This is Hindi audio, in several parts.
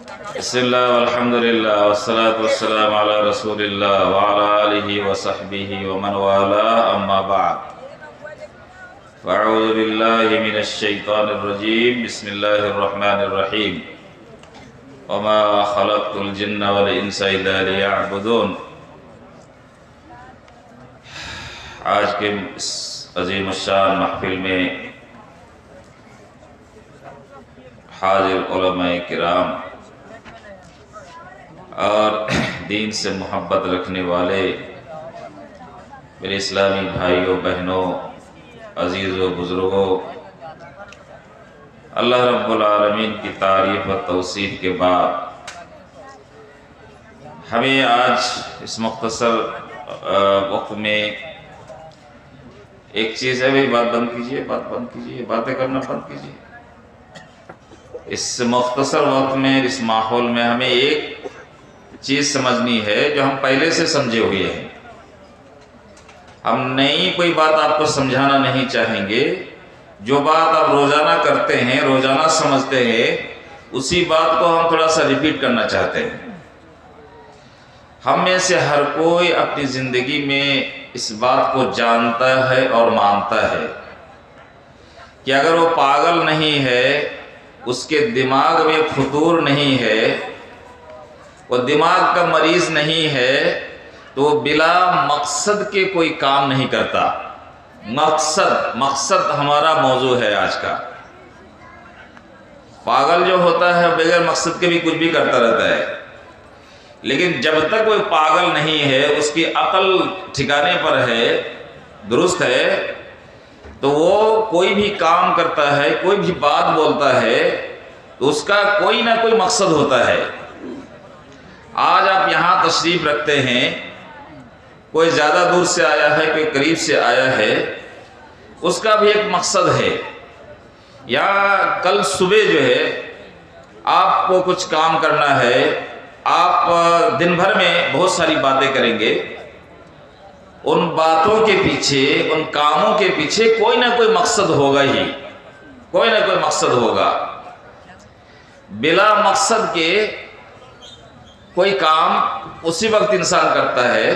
बिस्मिल्लाह वल्हम्दुलिल्लाह वस्सलातु वस्सलामु अला रसूलिल्लाह व अला आलिहि व सहबिहि व मन वाला अम्मा बाद फ़अऊज़ु बिल्लाहि मिनश शैतानिर रजीम बिस्मिल्लाहिर रहमानिर रहीम व मा खलक़तुल जिन्ना वल इंसा इल्ला लियअबुदून। आज के इस अज़ीम शान महफिल में हाजिर उलमाए किराम और दीन से मोहब्बत रखने वाले मेरे इस्लामी भाइयों बहनों अजीज़ों बुज़ुर्गों, अल्लाह रब्बुल आलमीन की तारीफ़ और तौसीफ़ के बाद हमें आज इस मुख्तसर वक्त में एक चीज़ है, भाई बात बंद कीजिए, बातें करना बंद कीजिए। इस मुख्तसर वक्त में, इस माहौल में हमें एक चीज़ समझनी है जो हम पहले से समझे हुए हैं। हम नई कोई बात आपको समझाना नहीं चाहेंगे। जो बात आप रोज़ाना करते हैं, रोज़ाना समझते हैं, उसी बात को हम थोड़ा सा रिपीट करना चाहते हैं। हम में से हर कोई अपनी ज़िंदगी में इस बात को जानता है और मानता है कि अगर वो पागल नहीं है, उसके दिमाग में फतूर नहीं है, वो दिमाग का मरीज़ नहीं है, तो बिला मकसद के कोई काम नहीं करता। मकसद हमारा मौजू है आज का। पागल जो होता है बगैर मकसद के भी कुछ भी करता रहता है, लेकिन जब तक कोई पागल नहीं है, उसकी अकल ठिकाने पर है, दुरुस्त है, तो वो कोई भी काम करता है, कोई भी बात बोलता है, तो उसका कोई ना कोई मकसद होता है। आज आप यहाँ तशरीफ़ रखते हैं, कोई ज़्यादा दूर से आया है, कोई करीब से आया है, उसका भी एक मकसद है। या कल सुबह जो है आपको कुछ काम करना है, आप दिन भर में बहुत सारी बातें करेंगे, उन बातों के पीछे, उन कामों के पीछे कोई ना कोई मकसद होगा ही, कोई ना कोई मकसद होगा। बिला मकसद के कोई काम उसी वक्त इंसान करता है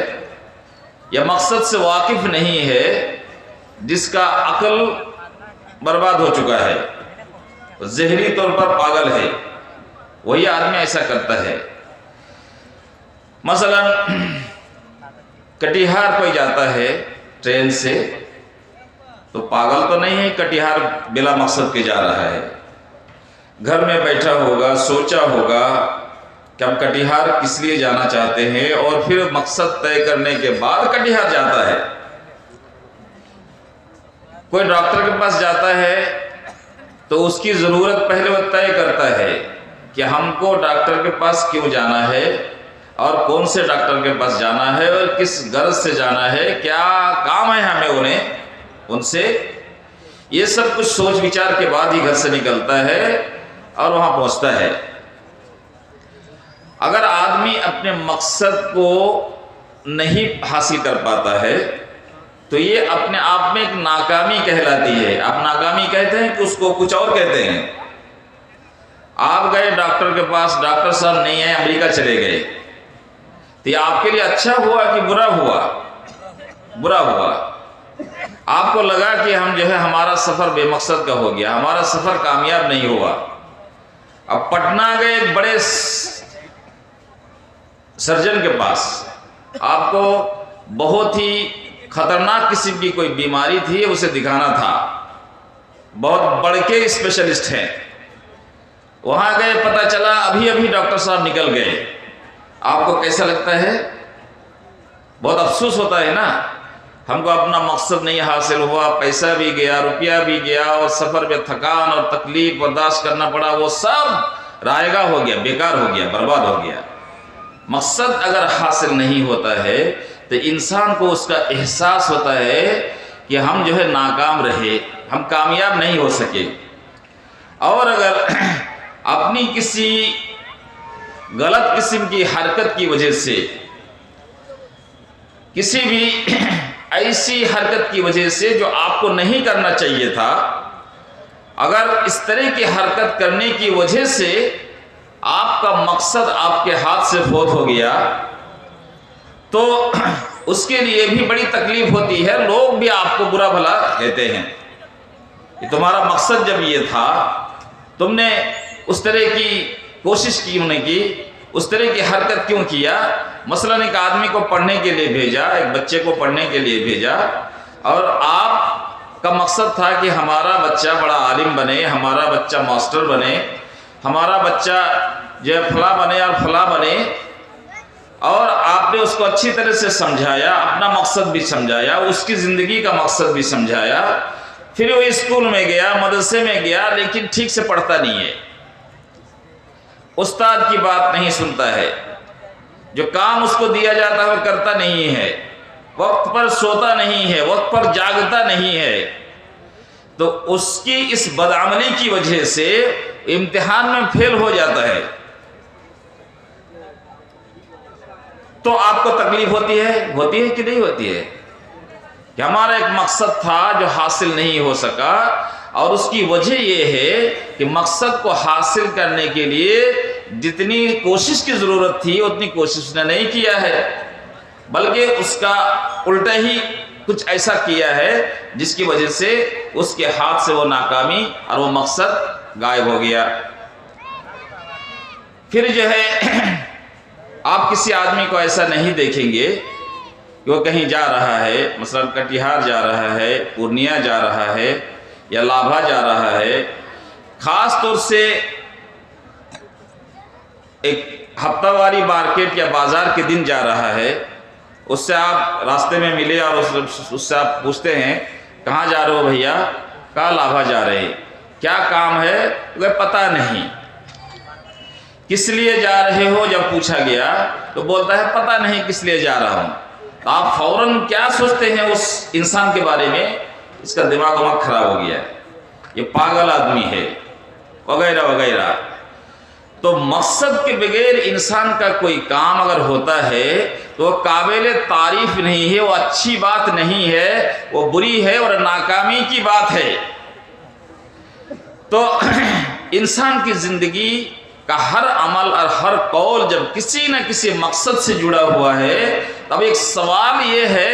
या मकसद से वाकिफ नहीं है, जिसका अकल बर्बाद हो चुका है, ज़हनी तौर पर पागल है, वही आदमी ऐसा करता है। मसलन कटिहार कोई जाता है ट्रेन से, तो पागल तो नहीं है, कटिहार बिला मकसद के जा रहा है। घर में बैठा होगा, सोचा होगा कि हम कटिहार किस लिए जाना चाहते हैं, और फिर मकसद तय करने के बाद कटिहार जाता है। कोई डॉक्टर के पास जाता है तो उसकी ज़रूरत पहले वो तय करता है कि हमको डॉक्टर के पास क्यों जाना है, और कौन से डॉक्टर के पास जाना है, और किस गर्ज से जाना है, क्या काम है हमें उनसे। ये सब कुछ सोच विचार के बाद ही घर से निकलता है और वहाँ पहुँचता है। अगर आदमी अपने मकसद को नहीं हासिल कर पाता है, तो ये अपने आप में एक नाकामी कहलाती है। आप नाकामी कहते हैं कि उसको कुछ और कहते हैं। आप गए डॉक्टर के पास, डॉक्टर साहब नहीं है, अमेरिका चले गए, तो ये आपके लिए अच्छा हुआ कि बुरा हुआ? बुरा हुआ। आपको लगा कि हम जो है हमारा सफ़र बेमकसद का हो गया, हमारा सफ़र कामयाब नहीं हुआ। अब पटना गए एक बड़े सर्जन के पास, आपको बहुत ही खतरनाक किस्म की कोई बीमारी थी, उसे दिखाना था, बहुत बड़के स्पेशलिस्ट हैं। वहाँ गए, पता चला अभी अभी डॉक्टर साहब निकल गए। आपको कैसा लगता है? बहुत अफसोस होता है ना, हमको अपना मकसद नहीं हासिल हुआ, पैसा भी गया, रुपया भी गया, और सफ़र में थकान और तकलीफ बर्दाश्त करना पड़ा, वो सब रायगा हो गया, बेकार हो गया, बर्बाद हो गया। मकसद अगर हासिल नहीं होता है तो इंसान को उसका एहसास होता है कि हम जो है नाकाम रहे, हम कामयाब नहीं हो सके। और अगर अपनी किसी गलत किस्म की हरकत की वजह से, किसी भी ऐसी हरकत की वजह से जो आपको नहीं करना चाहिए था, अगर इस तरह की हरकत करने की वजह से आपका मकसद आपके हाथ से फोत हो गया तो उसके लिए भी बड़ी तकलीफ होती है। लोग भी आपको बुरा भला कहते हैं कि तुम्हारा मकसद जब ये था, तुमने उस तरह की कोशिश क्यों नहीं की, उस तरह की हरकत क्यों किया। मसलन एक आदमी को पढ़ने के लिए भेजा, एक बच्चे को पढ़ने के लिए भेजा, और आपका मकसद था कि हमारा बच्चा बड़ा आलिम बने, हमारा बच्चा मास्टर बने, हमारा बच्चा जो है फला बने और फला बने, और आपने उसको अच्छी तरह से समझाया, अपना मकसद भी समझाया, उसकी ज़िंदगी का मकसद भी समझाया। फिर वो स्कूल में गया, मदरसे में गया, लेकिन ठीक से पढ़ता नहीं है, उस्ताद की बात नहीं सुनता है, जो काम उसको दिया जाता है वो करता नहीं है, वक्त पर सोता नहीं है, वक्त पर जागता नहीं है, तो उसकी इस बदअमली की वजह से इम्तिहान में फेल हो जाता है। तो आपको तकलीफ होती है कि नहीं होती है कि हमारा एक मकसद था जो हासिल नहीं हो सका, और उसकी वजह यह है कि मकसद को हासिल करने के लिए जितनी कोशिश की ज़रूरत थी उतनी कोशिश ने नहीं किया है, बल्कि उसका उल्टा ही कुछ ऐसा किया है जिसकी वजह से उसके हाथ से वो नाकामी और वो मकसद गायब हो गया। फिर जो है आप किसी आदमी को ऐसा नहीं देखेंगे कि वो कहीं जा रहा है, मसलन कटिहार जा रहा है, पूर्णिया जा रहा है या लाभा जा रहा है, ख़ास तौर से एक हफ्तावारी मार्केट या बाज़ार के दिन जा रहा है, उससे आप रास्ते में मिले और उससे आप पूछते हैं कहाँ जा रहे हो भैया, कहाँ लाभा जा रहे हैं, क्या काम है, वह पता नहीं। किस लिए जा रहे हो जब पूछा गया तो बोलता है पता नहीं किस लिए जा रहा हूँ। तो आप फौरन क्या सोचते हैं उस इंसान के बारे में, इसका दिमाग खराब हो गया है, ये पागल आदमी है, वगैरह वगैरह। तो मकसद के बगैर इंसान का कोई काम अगर होता है तो वह काबिल तारीफ नहीं है, वो अच्छी बात नहीं है, वो बुरी है और नाकामी की बात है। तो इंसान की ज़िंदगी का हर अमल और हर कौल जब किसी न किसी मकसद से जुड़ा हुआ है, तब एक सवाल ये है,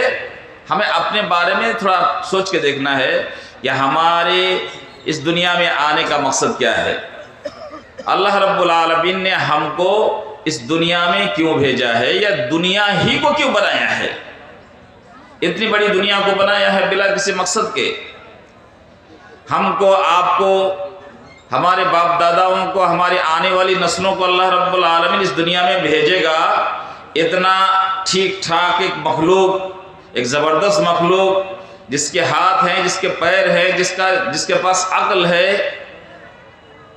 हमें अपने बारे में थोड़ा सोच के देखना है कि हमारे इस दुनिया में आने का मकसद क्या है। अल्लाह रब्बुल आलमीन ने हमको इस दुनिया में क्यों भेजा है, या दुनिया ही को क्यों बनाया है। इतनी बड़ी दुनिया को बनाया है बिला किसी मकसद के। हमको, आपको, हमारे बाप दादाओं को, हमारे आने वाली नस्लों को अल्लाह रब्बुल आलमीन इस दुनिया में भेजेगा। इतना ठीक ठाक एक मखलूक, एक ज़बरदस्त मखलूक, जिसके हाथ हैं, जिसके पैर हैं, जिसके पास अक्ल है,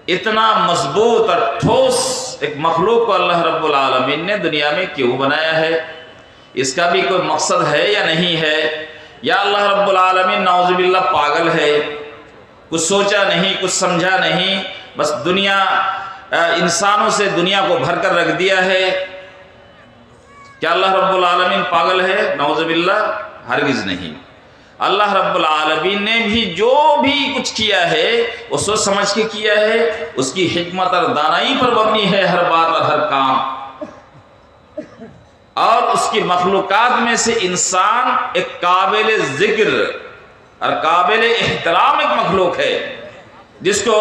इतना मजबूत और ठोस एक मखलूक को अल्लाह रब्बुल आलमीन ने दुनिया में क्यों बनाया है, इसका भी कोई मकसद है या नहीं है। या अल्लाह रब्बुल आलमीन नाउज़ुबिल्लाह पागल है, कुछ सोचा नहीं, कुछ समझा नहीं, बस दुनिया, इंसानों से दुनिया को भर कर रख दिया है। क्या अल्लाह रब्बुल आलमीन पागल है? नाउज़ुबिल्लाह, हरगिज़ नहीं। अल्लाह रब्बुल आलमीन ने भी जो भी कुछ किया है वो सोच समझ के किया है, उसकी हिकमत और दानाई पर मबनी है हर बात और हर काम। और उसकी मखलूकात में से इंसान एक काबिल ज़िक्र और काबिल एहतराम एक मखलूक है, जिसको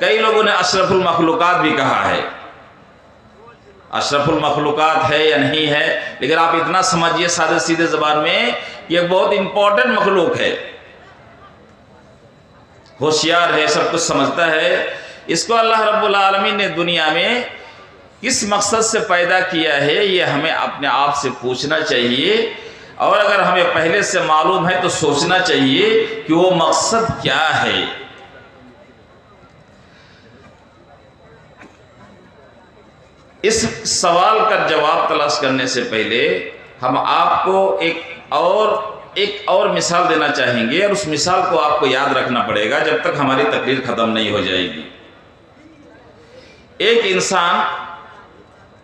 कई लोगों ने अशरफुल मखलूकात भी कहा है। अशरफुल मखलूकात है या नहीं है, लेकिन आप इतना समझिए सादे सीधे ज़बान में, ये बहुत इंपॉर्टेंट मखलूक है, होशियार है, सब कुछ समझता है। इसको अल्लाह रब्बुल आलमीन ने दुनिया में किस मकसद से पैदा किया है, ये हमें अपने आप से पूछना चाहिए। और अगर हमें पहले से मालूम है तो सोचना चाहिए कि वो मकसद क्या है। इस सवाल का जवाब तलाश करने से पहले हम आपको एक और मिसाल देना चाहेंगे, और उस मिसाल को आपको याद रखना पड़ेगा जब तक हमारी तकरीर ख़त्म नहीं हो जाएगी। एक इंसान,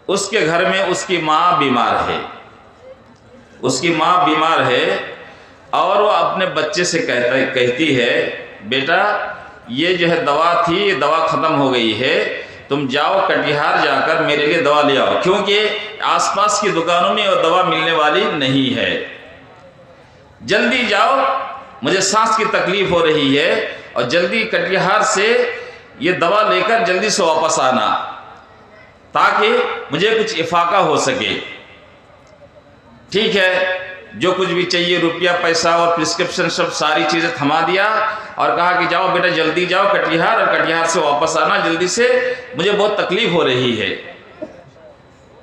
उसके घर में उसकी माँ बीमार है, उसकी माँ बीमार है, और वो अपने बच्चे से कहती है, बेटा ये जो है दवा थी, ये दवा ख़त्म हो गई है, तुम जाओ कटिहार जाकर मेरे लिए दवा ले आओ, क्योंकि आसपास की दुकानों में वो दवा मिलने वाली नहीं है। जल्दी जाओ, मुझे सांस की तकलीफ हो रही है, और जल्दी कटिहार से ये दवा लेकर जल्दी से वापस आना, ताकि मुझे कुछ इफाका हो सके। ठीक है, जो कुछ भी चाहिए, रुपया पैसा और प्रिस्क्रिप्शन सब सारी चीज़ें थमा दिया और कहा कि जाओ बेटा जल्दी जाओ कटिहार, और कटिहार से वापस आना जल्दी से, मुझे बहुत तकलीफ हो रही है।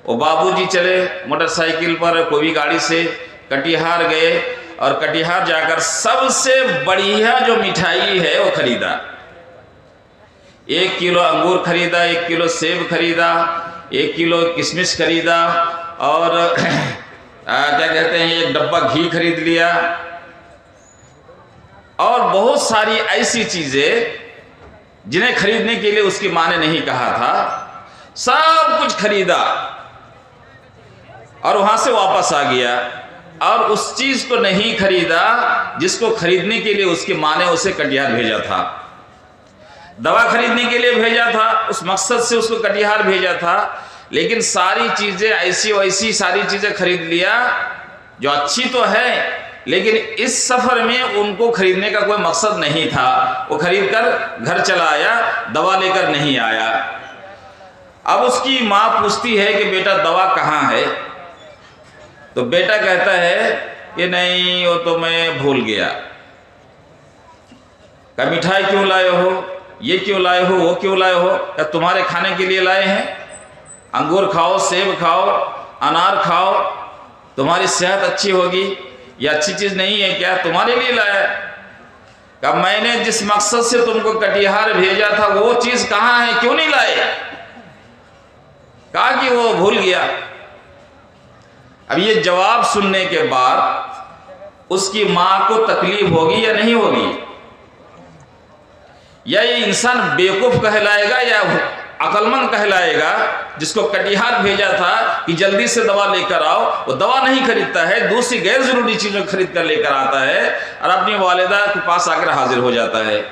वो बाबूजी चले मोटरसाइकिल पर, कोई भी गाड़ी से कटिहार गए, और कटिहार जाकर सबसे बढ़िया जो मिठाई है वो खरीदा। 1 किलो अंगूर खरीदा, 1 किलो सेब खरीदा, 1 किलो किशमिश खरीदा, और क्या कहते हैं, 1 डब्बा घी खरीद लिया, और बहुत सारी ऐसी चीजें जिन्हें खरीदने के लिए उसकी माँ ने नहीं कहा था, सब कुछ खरीदा और वहां से वापस आ गया। और उस चीज को नहीं खरीदा जिसको खरीदने के लिए उसकी माँ ने उसे कटिहार भेजा था। दवा खरीदने के लिए भेजा था, उस मकसद से उसको कटिहार भेजा था, लेकिन सारी चीजें ऐसी वैसी सारी चीजें खरीद लिया, जो अच्छी तो है, लेकिन इस सफर में उनको खरीदने का कोई मकसद नहीं था। वो खरीद कर घर चला आया, दवा लेकर नहीं आया। अब उसकी माँ पूछती है कि बेटा दवा कहाँ है? तो बेटा कहता है कि नहीं, वो तो मैं भूल गया। क्या मिठाई क्यों लाए हो, ये क्यों लाए हो, वो क्यों लाए हो? क्या तुम्हारे खाने के लिए लाए हैं? अंगूर खाओ, सेब खाओ, अनार खाओ, तुम्हारी सेहत अच्छी होगी। ये अच्छी चीज नहीं है क्या? तुम्हारे लिए लाया। कब मैंने जिस मकसद से तुमको कटिहार भेजा था वो चीज कहाँ है, क्यों नहीं लाए? कहा कि वो भूल गया। अब ये जवाब सुनने के बाद उसकी मां को तकलीफ होगी या नहीं होगी? या ये इंसान बेवकूफ कहलाएगा या अकलमंद कहलाएगा, जिसको कटिहार भेजा था कि जल्दी से दवा लेकर आओ, वो दवा नहीं खरीदता है, दूसरी गैर जरूरी चीजों खरीद कर लेकर आता है और अपनी वालिदा के पास आकर हाजिर हो जाता है।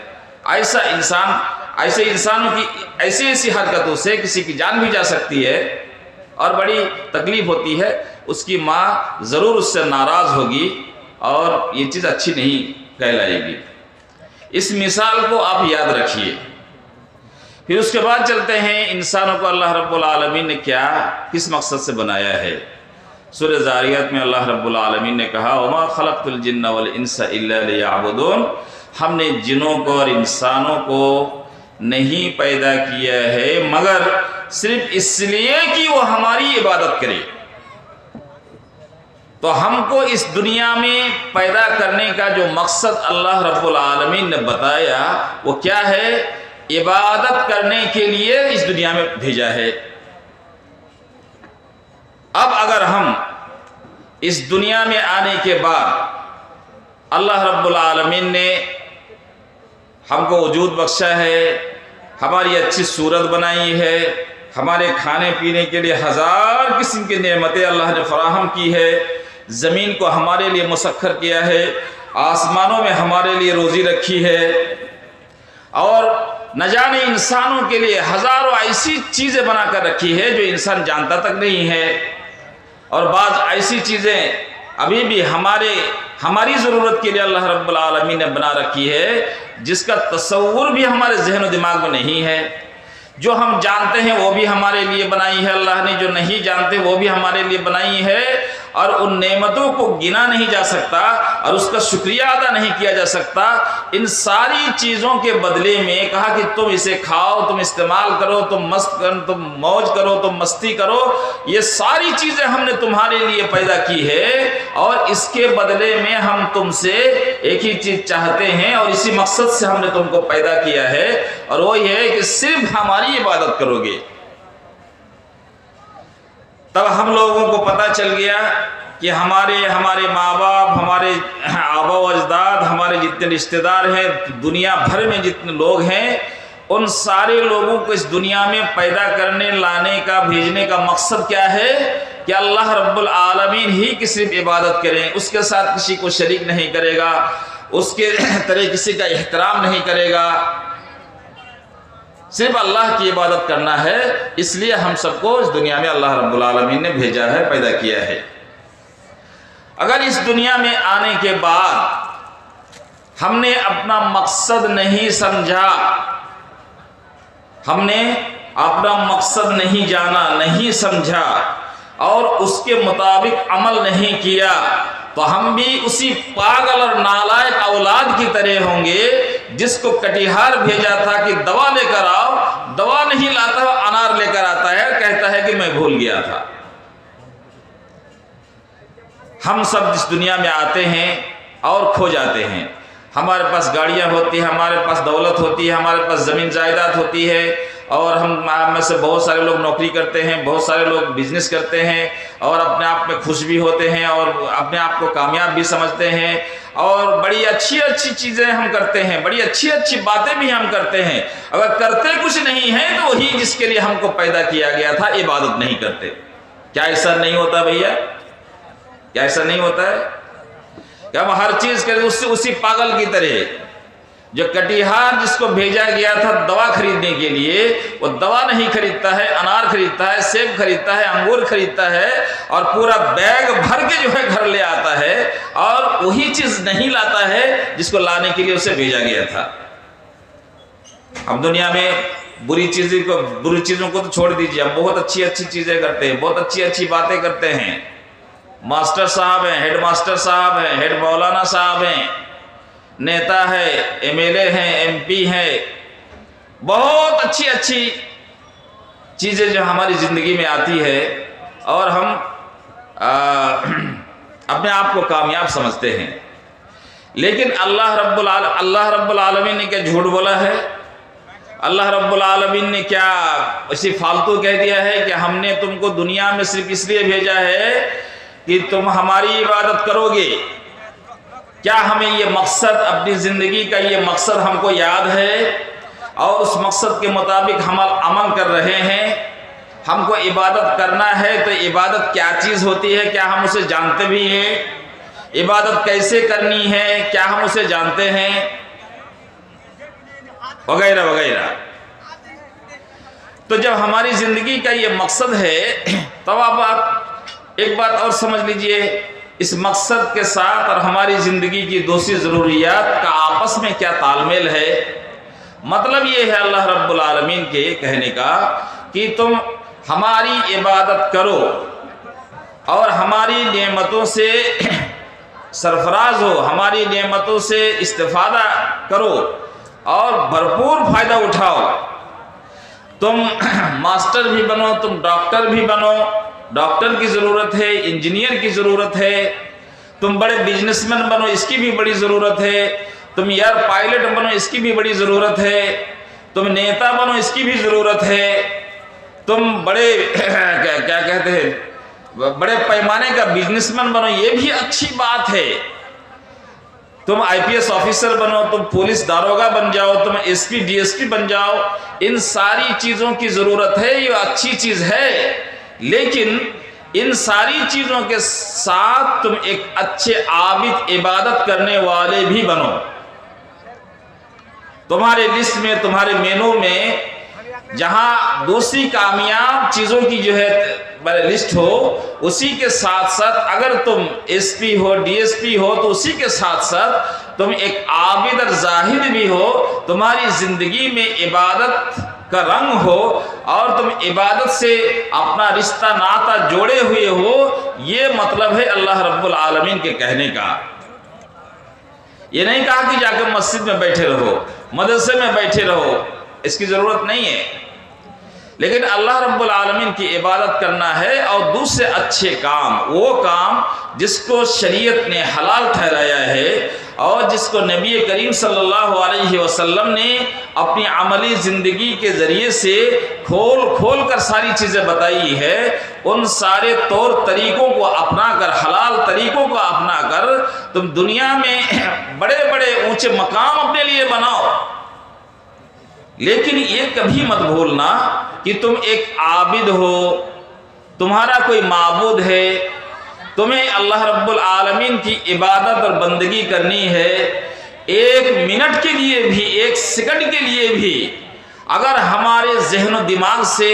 ऐसा इंसान, ऐसे इंसानों की ऐसी ऐसी हरकतों से किसी की जान भी जा सकती है और बड़ी तकलीफ होती है। उसकी माँ जरूर उससे नाराज होगी और ये चीज अच्छी नहीं कहलाएगी। इस मिसाल को आप याद रखिए। फिर उसके बाद चलते हैं, इंसानों को अल्लाह रब्बुल आलमीन ने क्या किस मकसद से बनाया है। सूरह ज़ारियात में अल्लाह रब्बुल आलमीन ने कहा, वमा खलक़तुल जिन्ना वल इंसा इल्ला लियअबुदून, हमने जिनों को और इंसानों को नहीं पैदा किया है मगर सिर्फ इसलिए कि वो हमारी इबादत करे। तो हमको इस दुनिया में पैदा करने का जो मकसद अल्लाह रब्बुल आलमीन ने बताया वो क्या है? इबादत करने के लिए इस दुनिया में भेजा है। अब अगर हम इस दुनिया में आने के बाद अल्लाह रब्बुल आलमीन ने हमको वजूद बख्शा है, हमारी अच्छी सूरत बनाई है, हमारे खाने पीने के लिए हजार किस्म की नेमतें अल्लाह ने फराहम की है, ज़मीन को हमारे लिए मुसख्खर किया है, आसमानों में हमारे लिए रोज़ी रखी है, और न जाने इंसानों के लिए हजारों ऐसी चीज़ें बनाकर रखी है जो इंसान जानता तक नहीं है। और बाज़ ऐसी चीज़ें अभी भी हमारी ज़रूरत के लिए अल्लाह रब्बुल आलमीन ने बना रखी है जिसका तसव्वुर भी हमारे जहन और दिमाग में नहीं है। जो हम जानते हैं वो भी हमारे लिए बनाई है अल्लाह ने, जो नहीं जानते वो भी हमारे लिए बनाई है, और उन नेमतों को गिना नहीं जा सकता और उसका शुक्रिया अदा नहीं किया जा सकता। इन सारी चीज़ों के बदले में कहा कि तुम इसे खाओ, तुम इस्तेमाल करो, तुम मस्त करो, तुम मौज करो, तुम मस्ती करो, ये सारी चीज़ें हमने तुम्हारे लिए पैदा की है और इसके बदले में हम तुमसे एक ही चीज़ चाहते हैं और इसी मकसद से हमने तुमको पैदा किया है, और वो ये है कि सिर्फ हमारी इबादत करोगे। तब हम लोगों को पता चल गया कि हमारे माँ बाप, हमारे आबा अजदाद, हमारे जितने रिश्तेदार हैं, दुनिया भर में जितने लोग हैं, उन सारे लोगों को इस दुनिया में पैदा करने, लाने का, भेजने का मकसद क्या है कि अल्लाह रब्बुल आलमीन ही की सिर्फ इबादत करें, उसके साथ किसी को शरीक नहीं करेगा, उसके तरह किसी का एहतराम नहीं करेगा। सिर्फ अल्लाह की इबादत करना है। इसलिए हम सबको इस दुनिया में अल्लाह रब्बुल आलमीन ने भेजा है, पैदा किया है। अगर इस दुनिया में आने के बाद हमने अपना मकसद नहीं समझा, हमने अपना मकसद नहीं जाना, नहीं समझा और उसके मुताबिक अमल नहीं किया, तो हम भी उसी पागल और नालायक औलाद की तरह होंगे जिसको कटिहार भेजा था कि दवा लेकर आओ, दवा नहीं लाता, अनार लेकर आता है, कहता है कि मैं भूल गया था। हम सब जिस दुनिया में आते हैं और खो जाते हैं। हमारे पास गाड़ियां होती हैं, हमारे पास दौलत होती है, हमारे पास ज़मीन जायदाद होती है और हम में से बहुत सारे लोग नौकरी करते हैं, बहुत सारे लोग बिजनेस करते हैं और अपने आप में खुश भी होते हैं और अपने आप को कामयाब भी समझते हैं और बड़ी अच्छी अच्छी चीज़ें हम करते हैं, बड़ी अच्छी अच्छी बातें भी हम करते हैं। अगर करते कुछ नहीं है तो वही जिसके लिए हमको पैदा किया गया था इबादत नहीं करते। क्या ऐसा नहीं होता भैया? क्या ऐसा नहीं होता है कि हम हर चीज़ करें उससे उसी पागल की तरह? जो कटिहार जिसको भेजा गया था दवा खरीदने के लिए, वो दवा नहीं खरीदता है, अनार खरीदता है, सेब खरीदता है, अंगूर खरीदता है और पूरा बैग भर के जो है घर ले आता है और वही चीज़ नहीं लाता है जिसको लाने के लिए उसे भेजा गया था। हम दुनिया में बुरी चीज़ों को तो छोड़ दीजिए, हम बहुत अच्छी अच्छी चीज़ें करते हैं, बहुत अच्छी अच्छी बातें करते हैं। मास्टर साहब हैं, हेड मास्टर साहब हैं, हेड मौलाना साहब हैं, नेता है, एमएलए हैं, एमपी हैं, बहुत अच्छी अच्छी चीज़ें जो हमारी ज़िंदगी में आती है और हम अपने आप को कामयाब समझते हैं। लेकिन अल्लाह रब्बुल आलमीन ने क्या झूठ बोला है? अल्लाह रब्बुल आलमीन ने क्या ऐसी फालतू कह दिया है कि हमने तुमको दुनिया में सिर्फ इसलिए भेजा है कि तुम हमारी इबादत करोगे? क्या हमें ये मकसद, अपनी ज़िंदगी का ये मकसद हमको याद है और उस मकसद के मुताबिक हम अमल कर रहे हैं? हमको इबादत करना है तो इबादत क्या चीज़ होती है, क्या हम उसे जानते भी हैं? इबादत कैसे करनी है, क्या हम उसे जानते हैं? वगैरह वगैरह। तो जब हमारी ज़िंदगी का ये मकसद है तब आप एक बात और समझ लीजिए, इस मकसद के साथ और हमारी ज़िंदगी की दूसरी ज़रूरियात का आपस में क्या तालमेल है। मतलब ये है अल्लाह रब्बुल आलमीन के कहने का कि तुम हमारी इबादत करो और हमारी नेमतों से सरफराज हो, हमारी नेमतों से इस्तिफादा करो और भरपूर फ़ायदा उठाओ। तुम मास्टर भी बनो, तुम डॉक्टर भी बनो, डॉक्टर की ज़रूरत है, इंजीनियर की ज़रूरत है। तुम बड़े बिजनेसमैन बनो, इसकी भी बड़ी ज़रूरत है। तुम एयर पायलट बनो, इसकी भी बड़ी ज़रूरत है। तुम नेता बनो, इसकी भी ज़रूरत है। तुम बड़े क्या कहते हैं, बड़े पैमाने का बिजनेसमैन बनो, ये भी अच्छी बात है। तुम आईपीएस ऑफिसर बनो, तुम पुलिस दारोगा बन जाओ, तुम एसपी डीएसपी बन जाओ, इन सारी चीज़ों की ज़रूरत है, ये अच्छी चीज़ है। लेकिन इन सारी चीज़ों के साथ तुम एक अच्छे आबिद, इबादत करने वाले भी बनो। तुम्हारे लिस्ट में, तुम्हारे मेनू में जहां दूसरी कामयाब चीज़ों की जो है लिस्ट हो, उसी के साथ साथ अगर तुम एसपी हो, डीएसपी हो, तो उसी के साथ साथ तुम एक आबिद और जाहिद भी हो। तुम्हारी ज़िंदगी में इबादत का रंग हो और तुम इबादत से अपना रिश्ता नाता जोड़े हुए हो। ये मतलब है अल्लाह रब्बुल आलमीन के कहने का। ये नहीं कहा कि जाकर मस्जिद में बैठे रहो, मदरसे में बैठे रहो, इसकी ज़रूरत नहीं है। लेकिन अल्लाह रब्बुल आलमीन की इबादत करना है और दूसरे अच्छे काम, वो काम जिसको शरीयत ने हलाल ठहराया है और जिसको नबी करीम सल्लल्लाहु अलैहि वसल्लम ने अपनी अमली ज़िंदगी के ज़रिए से खोल कर सारी चीज़ें बताई है, उन सारे तौर तरीक़ों को अपना कर, हलाल तरीक़ों को अपना कर तुम दुनिया में बड़े बड़े ऊंचे मकाम अपने लिए बनाओ। लेकिन ये कभी मत भूलना कि तुम एक आबिद हो, तुम्हारा कोई माबूद है, तुम्हें अल्लाह रब्बुल आलमीन की इबादत और बंदगी करनी है। एक मिनट के लिए भी, एक सेकंड के लिए भी अगर हमारे ज़हन और दिमाग से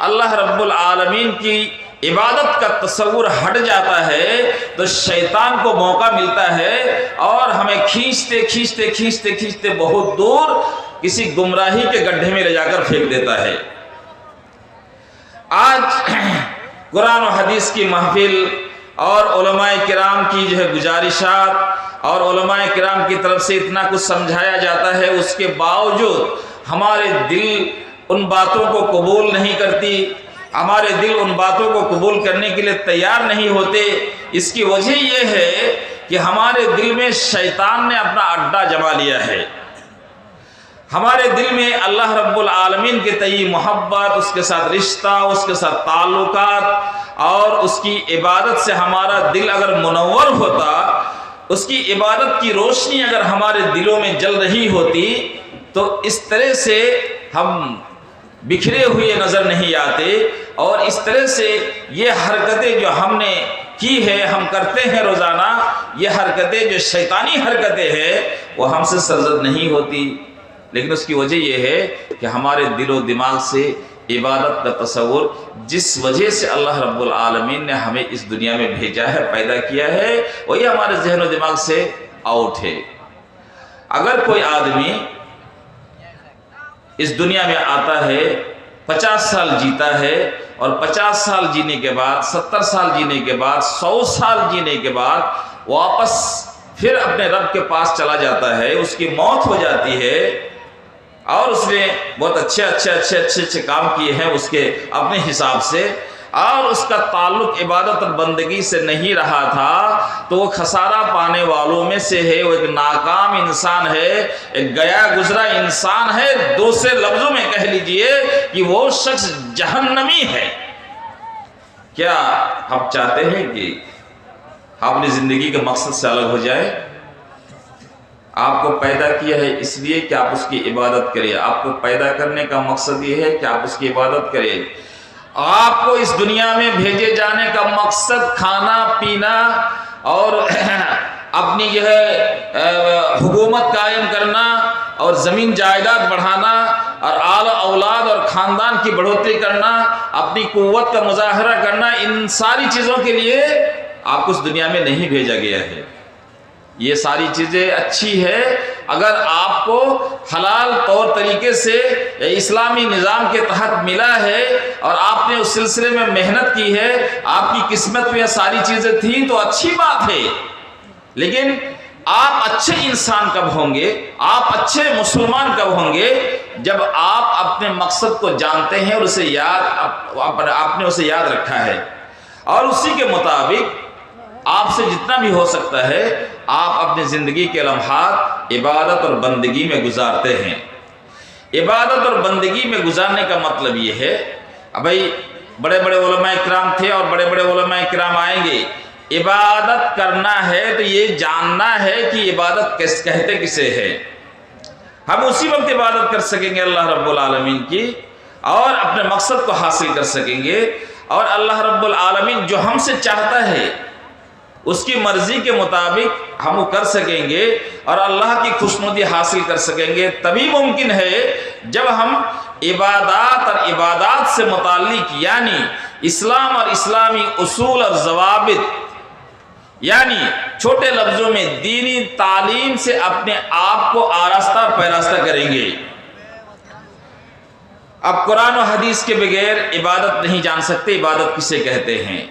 अल्लाह रब्बुल आलमीन की इबादत का तस्वुर हट जाता है तो शैतान को मौका मिलता है और हमें खींचते खींचते खींचते खींचते बहुत दूर किसी गुमराही के गड्ढे में ले जाकर फेंक देता है। आज कुरान और हदीस की महफिल और उलमाए किराम की जो है गुजारिशात और उलमाए किराम की तरफ से इतना कुछ समझाया जाता है, उसके बावजूद हमारे दिल उन बातों को कबूल नहीं करती, हमारे दिल उन बातों को कबूल करने के लिए तैयार नहीं होते। इसकी वजह यह है कि हमारे दिल में शैतान ने अपना अड्डा जमा लिया है। हमारे दिल में अल्लाह रब्बुल आलमीन के तई मोहब्बत, उसके साथ रिश्ता, उसके साथ ताल्लुकात और उसकी इबादत से हमारा दिल अगर मुनव्वर होता, उसकी इबादत की रोशनी अगर हमारे दिलों में जल रही होती तो इस तरह से हम बिखरे हुए नज़र नहीं आते और इस तरह से ये हरकतें जो हमने की है, हम करते हैं रोज़ाना, ये हरकतें जो शैतानी हरकतें हैं वो हमसे सरजद नहीं होती। लेकिन उसकी वजह यह है कि हमारे दिलो दिमाग से इबादत का तस्वुर, जिस वजह से अल्लाह रब्बुल आलमीन ने हमें इस दुनिया में भेजा है, पैदा किया है, वही हमारे जहन और दिमाग से आउट है। अगर कोई आदमी इस दुनिया में आता है, 50 साल जीता है और 50 साल जीने के बाद, 70 साल जीने के बाद, 100 साल जीने के बाद वापस फिर अपने रब के पास चला जाता है, उसकी मौत हो जाती है और उसने बहुत अच्छे काम किए हैं उसके अपने हिसाब से और उसका ताल्लुक इबादत और बंदगी से नहीं रहा था, तो वो खसारा पाने वालों में से है, वो एक नाकाम इंसान है, एक गया गुजरा इंसान है। दूसरे लफ्जों में कह लीजिए कि वो शख्स जहन्नमी है। क्या हम चाहते हैं कि हम अपनी जिंदगी के मकसद से अलग हो जाए? आपको पैदा किया है इसलिए कि आप उसकी इबादत करें, आपको पैदा करने का मकसद ये है कि आप उसकी इबादत करें। आपको इस दुनिया में भेजे जाने का मकसद खाना पीना और अपनी जो है हुकूमत कायम करना और ज़मीन जायदाद बढ़ाना और आला औलाद और ख़ानदान की बढ़ोतरी करना, अपनी कुव्वत का मुजाहरा करना, इन सारी चीज़ों के लिए आपको इस दुनिया में नहीं भेजा गया है। ये सारी चीज़ें अच्छी है अगर आपको हलाल तौर तरीके से इस्लामी निज़ाम के तहत मिला है और आपने उस सिलसिले में मेहनत की है, आपकी किस्मत में ये सारी चीज़ें थी तो अच्छी बात है। लेकिन आप अच्छे इंसान कब होंगे, आप अच्छे मुसलमान कब होंगे? जब आप अपने मकसद को जानते हैं और उसे आपने उसे याद रखा है और उसी के मुताबिक आपसे जितना भी हो सकता है आप अपनी ज़िंदगी के लम्हात इबादत और बंदगी में गुजारते हैं। इबादत और बंदगी में गुजारने का मतलब ये है, भाई बड़े बड़े उलमाए किराम थे और बड़े बड़े उलमाए किराम आएंगे। इबादत करना है तो ये जानना है कि इबादत कहते किसे है। हम उसी वक्त इबादत कर सकेंगे अल्लाह रब्बुल आलमीन की और अपने मकसद को हासिल कर सकेंगे और अल्लाह रब्बुल आलमीन जो हमसे चाहता है उसकी मर्जी के मुताबिक हम वो कर सकेंगे और अल्लाह की खुशनुदी हासिल कर सकेंगे। तभी मुमकिन है जब हम इबादात और इबादात से मुताल्लिक यानी इस्लाम और इस्लामी उसूल और ज़वाबित यानी छोटे लफ्ज़ों में दीनी तालीम से अपने आप को आरास्ता पैरास्ता करेंगे। अब कुरान और हदीस के बगैर इबादत नहीं जान सकते, इबादत किसे कहते हैं।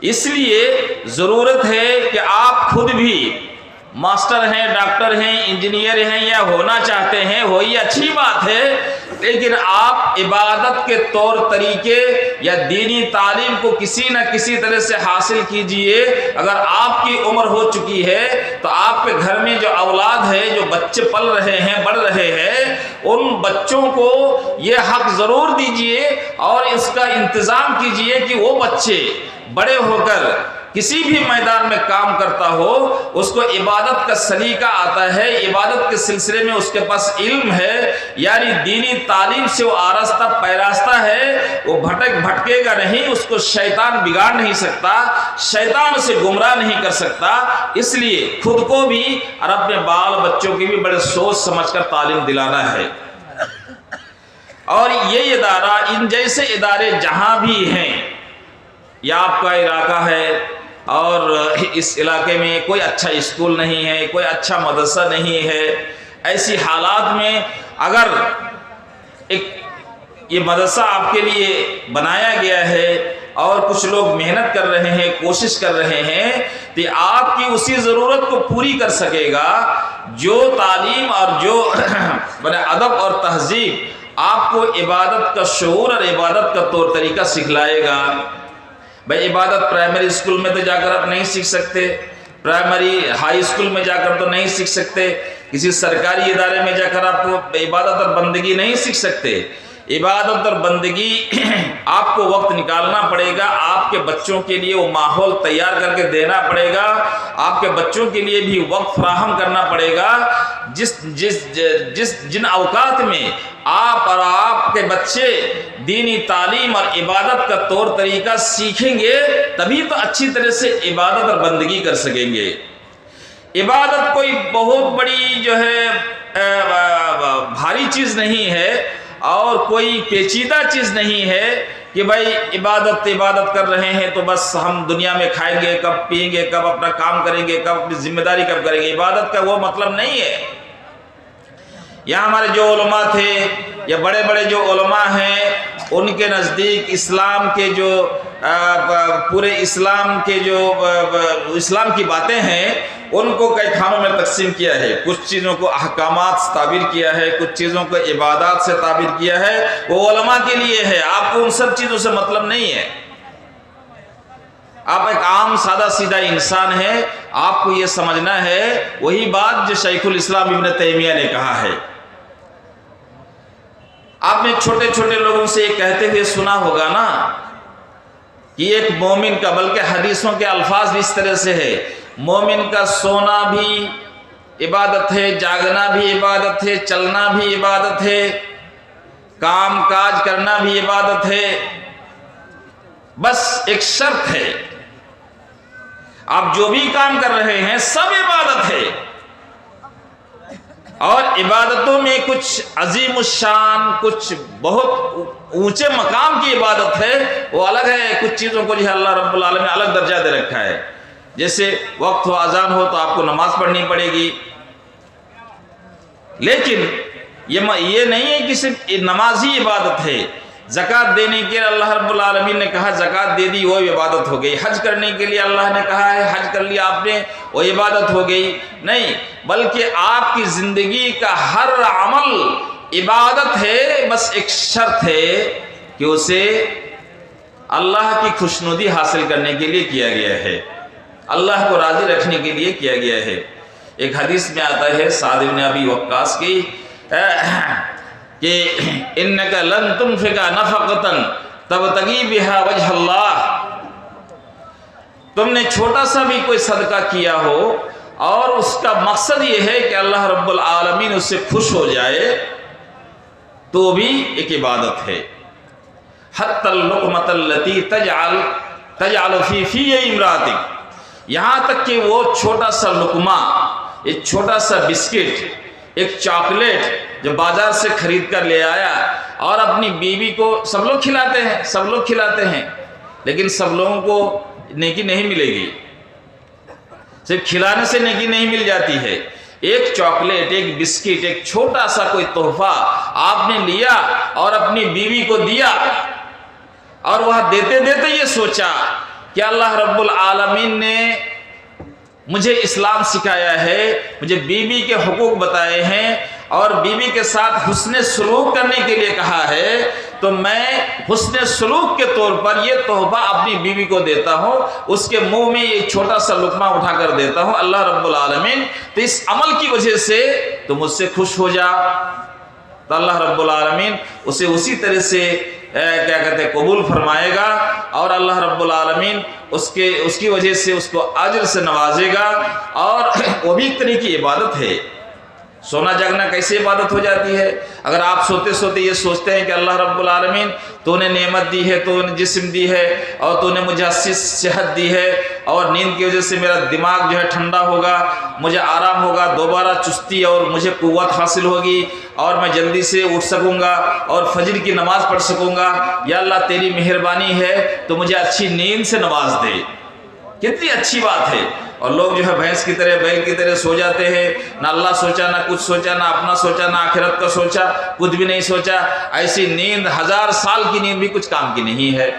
इसलिए ज़रूरत है कि आप खुद भी मास्टर हैं, डॉक्टर हैं, इंजीनियर हैं या होना चाहते हैं, हो ये अच्छी बात है, लेकिन आप इबादत के तौर तरीके या दीनी तालीम को किसी न किसी तरह से हासिल कीजिए। अगर आपकी उम्र हो चुकी है तो आपके घर में जो औलाद है, जो बच्चे पल रहे हैं, बढ़ रहे हैं, उन बच्चों को ये हक ज़रूर दीजिए और इसका इंतज़ाम कीजिए कि वो बच्चे बड़े होकर किसी भी मैदान में काम करता हो, उसको इबादत का सलीका आता है, इबादत के सिलसिले में उसके पास इल्म है, यानी दीनी तालीम से वो आरास्ता पैरास्ता है, वो भटकेगा नहीं, उसको शैतान बिगाड़ नहीं सकता, शैतान उसे गुमराह नहीं कर सकता। इसलिए खुद को भी और अपने बाल बच्चों की भी बड़े सोच समझकर तालीम दिलाना है। और ये इदारा, इन जैसे इदारे जहाँ भी हैं, या आपका इलाका है और इस इलाके में कोई अच्छा स्कूल नहीं है, कोई अच्छा मदरसा नहीं है, ऐसी हालात में अगर एक ये मदरसा आपके लिए बनाया गया है और कुछ लोग मेहनत कर रहे हैं, कोशिश कर रहे हैं, तो आपकी उसी ज़रूरत को पूरी कर सकेगा जो तालीम और जो बने अदब और तहजीब आपको इबादत का शऊर और इबादत का तौर तरीका सिखलाएगा। भाई इबादत प्राइमरी स्कूल में तो जाकर आप नहीं सीख सकते, प्राइमरी हाई स्कूल में जाकर तो नहीं सीख सकते, किसी सरकारी इदारे में जाकर आपको इबादत और बंदगी नहीं सीख सकते। इबादत और बंदगी आपको वक्त निकालना पड़ेगा, आपके बच्चों के लिए वो माहौल तैयार करके देना पड़ेगा, आपके बच्चों के लिए भी वक्त फराहम करना पड़ेगा। जिन अवकात में आप और आपके बच्चे दीनी तालीम और इबादत का तौर तरीका सीखेंगे, तभी तो अच्छी तरह से इबादत और बंदगी कर सकेंगे। इबादत कोई बहुत बड़ी जो है भारी चीज़ नहीं है और कोई पेचीदा चीज़ नहीं है कि भाई इबादत कर रहे हैं तो बस हम दुनिया में खाएंगे कब, पिएंगे कब, अपना काम करेंगे कब, अपनी जिम्मेदारी कब करेंगे। इबादत का वो मतलब नहीं है। यहाँ हमारे जो उलमा थे या बड़े बड़े जो उलमा हैं, उनके नज़दीक इस्लाम के जो पूरे इस्लाम के जो इस्लाम की बातें हैं उनको कई खानों में तकसीम किया है। कुछ चीज़ों को अहकामात से ताबीर किया है, कुछ चीज़ों को इबादत से ताबीर किया है, वो उलमा के लिए है। आपको उन सब चीज़ों से मतलब नहीं है। आप एक आम सादा सीधा इंसान है, आपको ये समझना है वही बात जो शैखुल इस्लाम इब्न तैमिया ने कहा है। आपने छोटे छोटे लोगों से ये कहते हुए सुना होगा ना कि एक मोमिन का, बल्कि हदीसों के अल्फाज भी इस तरह से है, मोमिन का सोना भी इबादत है, जागना भी इबादत है, चलना भी इबादत है, काम काज करना भी इबादत है। बस एक शर्त है, आप जो भी काम कर रहे हैं सब इबादत है। और इबादतों में कुछ अजीम शान, कुछ बहुत ऊंचे मकाम की इबादत है, वो अलग है। कुछ चीज़ों को जो है अल्लाह रब्बुल आलमीन ने अलग दर्जा दे रखा है। जैसे वक्त हो, अजान हो तो आपको नमाज पढ़नी पड़ेगी, लेकिन ये नहीं है कि सिर्फ नमाज ही इबादत है। ज़कात देने के लिए अल्लाह रब्बुल आलमीन ने कहा ज़कात दे दी, वो इबादत हो गई। हज करने के लिए अल्लाह ने कहा है हज कर लिया आपने, वो इबादत हो गई। नहीं, बल्कि आपकी ज़िंदगी का हर अमल इबादत है। बस एक शर्त है कि उसे अल्लाह की खुशनुदी हासिल करने के लिए किया गया है, अल्लाह को राज़ी रखने के लिए किया गया है। एक हदीस में आता है साद इब्न अबी वक्कास की कि इन्नका लन तुनफिका नफक़तन तबतगी बिहा वजहल्लाह, तुमने छोटा सा भी कोई सदका किया हो और उसका मकसद ये है कि अल्लाह रब्बुल आलमीन उससे खुश हो जाए, तो भी एक इबादत है। हत्तल लुक़मतल्लती तजअल फी इमरातिक, यहाँ तक कि वो छोटा सा लुकमा, एक छोटा सा बिस्किट, एक चॉकलेट जो बाजार से खरीद कर ले आया और अपनी बीवी को, सब लोग खिलाते हैं, लेकिन सब लोगों को नेकी नहीं मिलेगी। सिर्फ खिलाने से नेकी नहीं मिल जाती है। एक चॉकलेट, एक बिस्किट, एक छोटा सा कोई तोहफा आपने लिया और अपनी बीवी को दिया, और वह देते देते ये सोचा कि अल्लाह रब्बुल आलमीन ने मुझे इस्लाम सिखाया है, मुझे बीवी के हुकूक बताए हैं और बीवी के साथ हुस्ने सलूक करने के लिए कहा है, तो मैं हुस्ने सलूक के तौर पर ये तोहफा अपनी बीवी को देता हूँ, उसके मुंह में ये छोटा सा लुकमा उठा कर देता हूँ, अल्लाह रब्बुल आलमीन तो इस अमल की वजह से तो मुझसे खुश हो जा। तो अल्लाह रब्बुल आलमीन उसे उसी तरह से क्या कहते हैं कबूल फरमाएगा और अल्लाह रब्बुल आलमीन उसकी वजह से उसको अजर से नवाजेगा। और वो भी एक तरह की इबादत है। सोना जगना कैसे इबादत हो जाती है? अगर आप सोते सोते ये सोचते हैं कि अल्लाह रब्बुल आलमीन तूने नेमत दी है, तूने जिस्म दी है और तूने मुझे अच्छी सेहत दी है और नींद की वजह से मेरा दिमाग जो है ठंडा होगा, मुझे आराम होगा, दोबारा चुस्ती और मुझे कुव्वत हासिल होगी और मैं जल्दी से उठ सकूँगा और फजर की नमाज़ पढ़ सकूँगा, या अल्लाह तेरी मेहरबानी है तो मुझे अच्छी नींद से नवाज दे। कितनी अच्छी बात है। और लोग जो है भैंस की तरह, बैल की तरह सो जाते हैं, ना अल्लाह सोचा, ना कुछ सोचा, ना अपना सोचा, ना आखिरत का सोचा, कुछ भी नहीं सोचा। ऐसी नींद 1000 साल की नींद भी कुछ काम की नहीं है।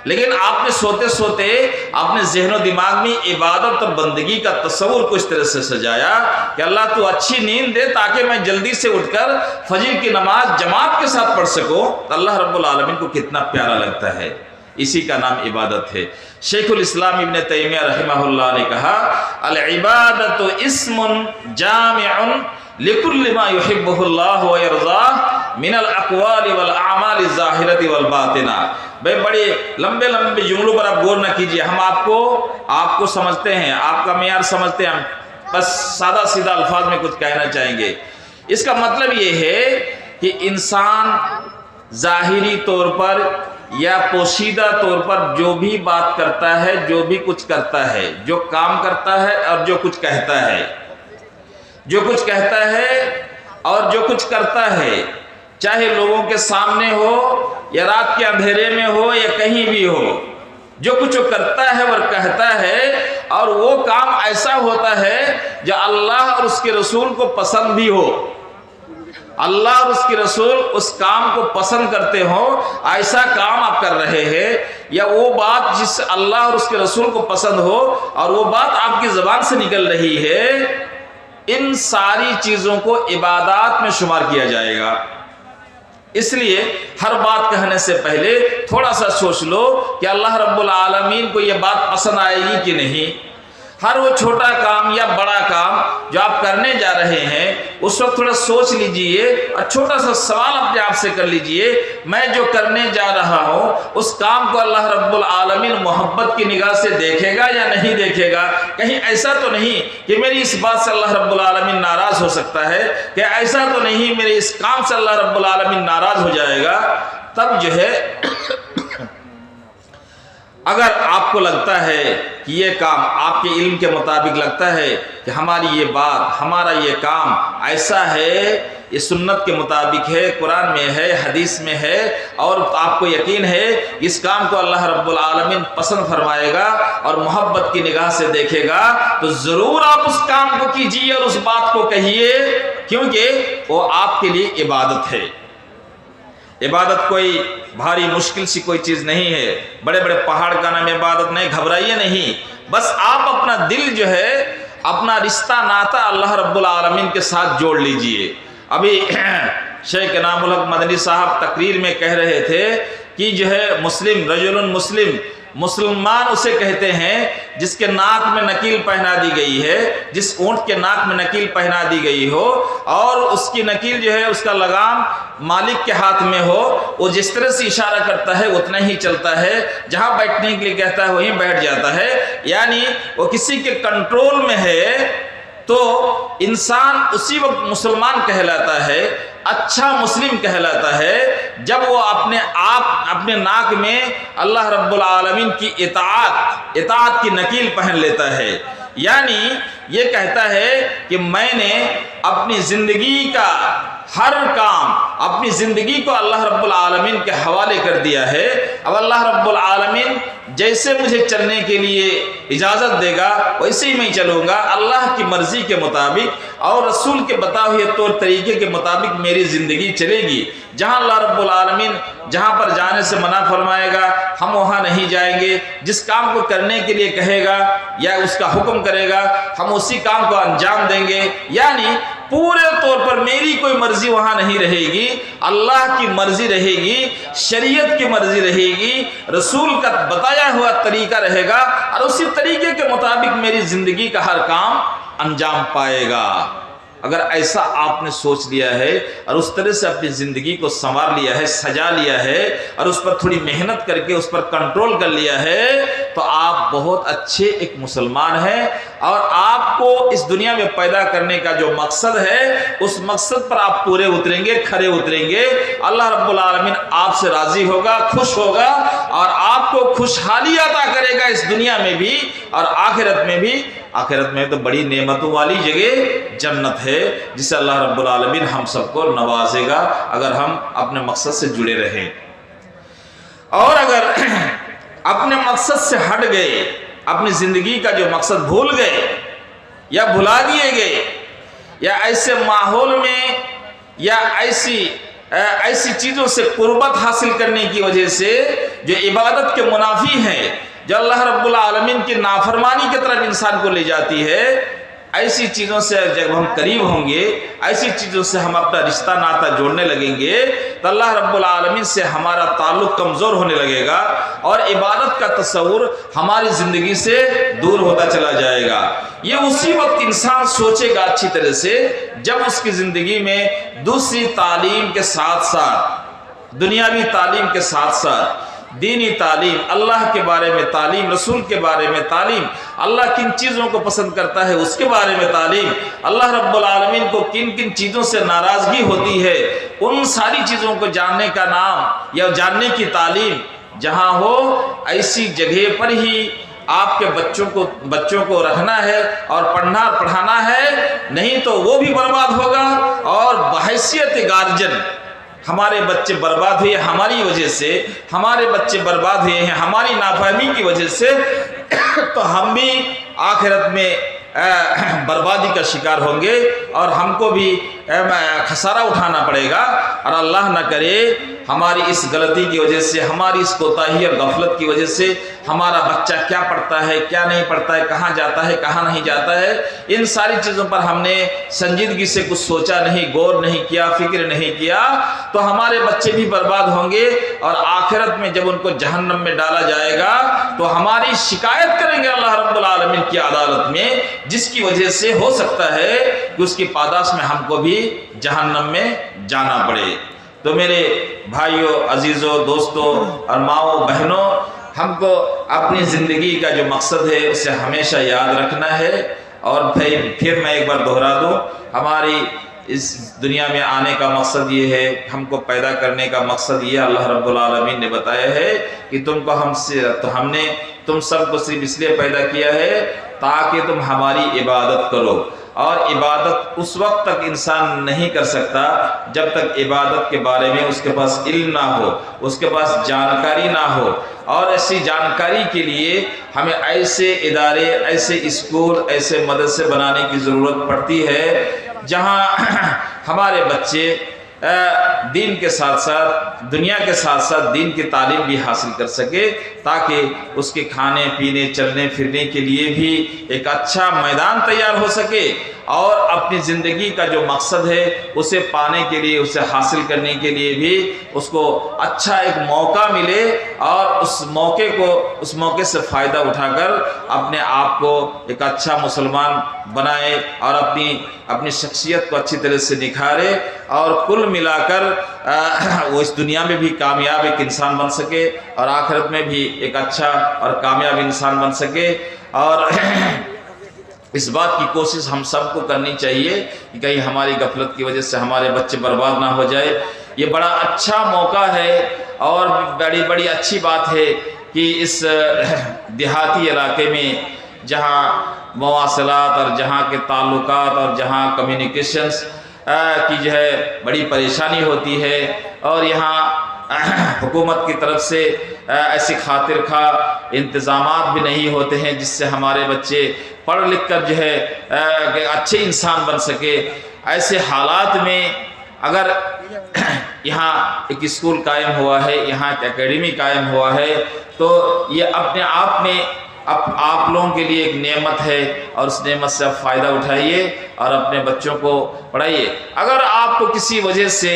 लेकिन आपने सोते सोते अपने ज़हन और दिमाग में इबादत और बंदगी का तस्वुर को इस तरह से सजाया कि अल्लाह तू अच्छी नींद दे ताकि मैं जल्दी से उठकर फजर की नमाज जमात के साथ पढ़ सकूं। तो अल्लाह रब्बुल आलमीन को कितना प्यारा लगता है। इसी का नाम इबादत है। शेखुल इस्लाम इब्न तैमिया रहमहुल्लाह ने कहा, अल इबादतु इस्मुन जामिउन लिकुल्लि मा युहिब्बुहुल्लाह व यरज़ाह मिनल अक़वालि वल अमालि ज़ाहिरति वल बातिना। भाई बड़े लंबे लंबे जुमलों पर आप गौर न कीजिए। हम आपको समझते हैं, आपका मेयार समझते हैं, हम बस सादा सीधा अल्फाज में कुछ कहना चाहेंगे। इसका मतलब ये है कि इंसान ज़ाहिरी तौर पर या पोशीदा तौर पर जो भी बात करता है, जो भी कुछ करता है, जो काम करता है और जो कुछ कहता है, जो कुछ कहता है और जो कुछ करता है, चाहे लोगों के सामने हो या रात के अंधेरे में हो या कहीं भी हो, जो कुछ वो करता है और कहता है और वो काम ऐसा होता है जो अल्लाह और उसके रसूल को पसंद भी हो, अल्लाह और उसके रसूल उस काम को पसंद करते हो, ऐसा काम आप कर रहे हैं, या वो बात जिससे अल्लाह और उसके रसूल को पसंद हो और वो बात आपकी ज़बान से निकल रही है, इन सारी चीज़ों को इबादत में शुमार किया जाएगा। इसलिए हर बात कहने से पहले थोड़ा सा सोच लो कि अल्लाह रब्बुल आलमीन को ये बात पसंद आएगी कि नहीं। हर वो छोटा काम या बड़ा काम जो आप करने जा रहे हैं उस वक्त थोड़ा सोच लीजिए और छोटा सा सवाल अपने आप से कर लीजिए, मैं जो करने जा रहा हूँ उस काम को अल्लाह रब्बुल आलमीन मोहब्बत की निगाह से देखेगा या नहीं देखेगा। कहीं ऐसा तो नहीं कि मेरी इस बात से अल्लाह रब्बुल आलमीन नाराज़ हो सकता है, कि ऐसा तो नहीं मेरे इस काम से अल्लाह रब्बुल आलमीन नाराज़ हो जाएगा। तब जो है अगर आपको लगता है कि ये काम आपके इल्म के मुताबिक लगता है कि हमारी ये बात, हमारा ये काम ऐसा है, ये सुन्नत के मुताबिक है, कुरान में है, हदीस में है, और आपको यकीन है इस काम को अल्लाह रब्बुल आलमीन पसंद फरमाएगा और मोहब्बत की निगाह से देखेगा, तो ज़रूर आप उस काम को कीजिए और उस बात को कहिए, क्योंकि वो आपके लिए इबादत है। इबादत कोई भारी मुश्किल सी कोई चीज़ नहीं है, बड़े बड़े पहाड़ का नाम इबादत नहीं, घबराइए नहीं। बस आप अपना दिल जो है, अपना रिश्ता नाता अल्लाह रब्बुल आलमीन के साथ जोड़ लीजिए। अभी शेख इनामुल हक मदनी साहब तकरीर में कह रहे थे कि जो है मुस्लिम, रजुलुन मुस्लिम, मुसलमान उसे कहते हैं जिसके नाक में नकील पहना दी गई है, जिस ऊँट के नाक में नकील पहना दी गई हो और उसकी नकील जो है उसका लगाम मालिक के हाथ में हो, वो जिस तरह से इशारा करता है उतना ही चलता है, जहाँ बैठने के लिए कहता है वहीं बैठ जाता है, यानी वो किसी के कंट्रोल में है। तो इंसान उसी वक्त मुसलमान कहलाता है, अच्छा मुस्लिम कहलाता है, जब वो अपने नाक में अल्लाह रब्बुल आलमीन की इताअत की नकील पहन लेता है। यानी ये कहता है कि मैंने अपनी ज़िंदगी का हर काम, अपनी ज़िंदगी को अल्लाह रब्बुल आलमीन के हवाले कर दिया है। अब अल्लाह रब्बुल आलमीन जैसे मुझे चलने के लिए इजाज़त देगा वैसे ही मैं चलूँगा, अल्लाह की मर्ज़ी के मुताबिक और रसूल के बताए हुए तौर तरीके के मुताबिक मेरी ज़िंदगी चलेगी। जहाँ अल्लाह रब्बुल आलमीन जहाँ पर जाने से मना फरमाएगा हम वहाँ नहीं जाएंगे, जिस काम को करने के लिए कहेगा या उसका हुक्म करेगा हम उसी काम को अंजाम देंगे। यानी पूरे तौर पर मेरी कोई मर्जी वहाँ नहीं रहेगी, अल्लाह की मर्जी रहेगी, शरीयत की मर्जी रहेगी, रसूल का बताया हुआ तरीका रहेगा और उसी तरीके के मुताबिक मेरी ज़िंदगी का हर काम अंजाम पाएगा। अगर ऐसा आपने सोच लिया है और उस तरह से अपनी ज़िंदगी को संवार लिया है, सजा लिया है और उस पर थोड़ी मेहनत करके उस पर कंट्रोल कर लिया है, तो आप बहुत अच्छे एक मुसलमान हैं। और आपको इस दुनिया में पैदा करने का जो मकसद है, उस मकसद पर आप पूरे उतरेंगे, खरे उतरेंगे। अल्लाह रब्बुल आलमीन आपसे राजी होगा, खुश होगा और आपको खुशहाली अता करेगा इस दुनिया में भी और आखिरत में भी। आखिरत में तो बड़ी नेमतों वाली जगह जन्नत है, जिसे अल्लाह रब्बुल आलमीन हम सबको नवाजेगा अगर हम अपने मकसद से जुड़े रहें। और अगर अपने मकसद से हट गए, अपनी ज़िंदगी का जो मकसद भूल गए या भुला दिए गए, या ऐसे माहौल में या ऐसी चीज़ों से कुर्बत हासिल करने की वजह से जो इबादत के मुनाफी हैं, जो अल्लाह रब्बुल आलमीन की नाफरमानी की तरफ इंसान को ले जाती है, ऐसी चीज़ों से जब हम करीब होंगे, ऐसी चीज़ों से हम अपना रिश्ता नाता जोड़ने लगेंगे, तो अल्लाह रब्बुल आलमीन से हमारा ताल्लुक़ कमज़ोर होने लगेगा और इबादत का तस्वुर हमारी ज़िंदगी से दूर होता चला जाएगा। ये उसी वक्त इंसान सोचेगा अच्छी तरह से जब उसकी ज़िंदगी में दूसरी तालीम के साथ साथ, दुनियावी तालीम के साथ साथ दीनी तालीम, अल्लाह के बारे में तालीम, रसूल के बारे में तालीम, अल्लाह किन चीज़ों को पसंद करता है उसके बारे में तालीम, अल्लाह रब्बुल आलमीन को किन किन चीज़ों से नाराज़गी होती है उन सारी चीज़ों को जानने का नाम या जानने की तालीम जहाँ हो, ऐसी जगह पर ही आपके बच्चों को रखना है और पढ़ाना है। नहीं तो वो भी बर्बाद होगा और बहैसियत गार्जियन हमारे बच्चे बर्बाद हुए हमारी वजह से, हमारे बच्चे बर्बाद हुए हैं हमारी नाफहमी की वजह से, तो हम भी आखिरत में बर्बादी का शिकार होंगे और हमको भी खसारा उठाना पड़ेगा। और अल्लाह न करे हमारी इस गलती की वजह से, हमारी इस कोताही और गफलत की वजह से हमारा बच्चा क्या पढ़ता है, क्या नहीं पढ़ता है, कहाँ जाता है, कहाँ नहीं जाता है, इन सारी चीज़ों पर हमने संजीदगी से कुछ सोचा नहीं, गौर नहीं किया, फिक्र नहीं किया, तो हमारे बच्चे भी बर्बाद होंगे और आखिरत में जब उनको जहन्नम में डाला जाएगा तो हमारी शिकायत करेंगे अल्लाह रब्बुल आलमीन की अदालत में, जिसकी वजह से हो सकता है कि उसकी पादाश में हमको भी जहन्नम में जाना पड़े। तो मेरे भाइयों, अजीज़ों, दोस्तों और माओ बहनों, हमको अपनी ज़िंदगी का जो मकसद है उसे हमेशा याद रखना है। और फिर मैं एक बार दोहरा दूँ, हमारी इस दुनिया में आने का मकसद ये है, हमको पैदा करने का मकसद ये अल्लाह रब्बुल आलमीन ने बताया है कि हमने तुम सबको सिर्फ इसलिए पैदा किया है ताकि तुम हमारी इबादत करो। और इबादत उस वक्त तक इंसान नहीं कर सकता जब तक इबादत के बारे में उसके पास इल्म ना हो, उसके पास जानकारी ना हो। और ऐसी जानकारी के लिए हमें ऐसे इदारे, ऐसे स्कूल, ऐसे मदरसे बनाने की ज़रूरत पड़ती है जहाँ हमारे बच्चे दीन के साथ साथ, दुनिया के साथ साथ दीन की तालीम भी हासिल कर सके, ताकि उसके खाने पीने, चलने फिरने के लिए भी एक अच्छा मैदान तैयार हो सके और अपनी ज़िंदगी का जो मकसद है उसे पाने के लिए, उसे हासिल करने के लिए भी उसको अच्छा एक मौका मिले और उस मौके से फ़ायदा उठाकर अपने आप को एक अच्छा मुसलमान बनाए और अपनी शख्सियत को अच्छी तरह से निखारे और कुल मिलाकर वो इस दुनिया में भी कामयाब एक इंसान बन सके और आखिरत में भी एक अच्छा और कामयाब इंसान बन सके। और इस बात की कोशिश हम सबको करनी चाहिए कि कहीं हमारी गफलत की वजह से हमारे बच्चे बर्बाद ना हो जाए। ये बड़ा अच्छा मौका है और बड़ी अच्छी बात है कि इस देहाती इलाके में जहाँ मवासलात और जहाँ के ताल्लुकात और जहाँ कम्युनिकेशंस की जो है बड़ी परेशानी होती है और यहाँ हुकूमत की तरफ से ऐसी खातिर खा इंतज़ामात भी नहीं होते हैं जिससे हमारे बच्चे पढ़ लिख कर जो है अच्छे इंसान बन सके। ऐसे हालात में अगर यहाँ एक स्कूल कायम हुआ है, यहाँ एक एकेडमी कायम हुआ है, तो ये अपने आप में आप लोगों के लिए एक नेमत है और उस नेमत से आप फ़ायदा उठाइए और अपने बच्चों को पढ़ाइए। अगर आपको किसी वजह से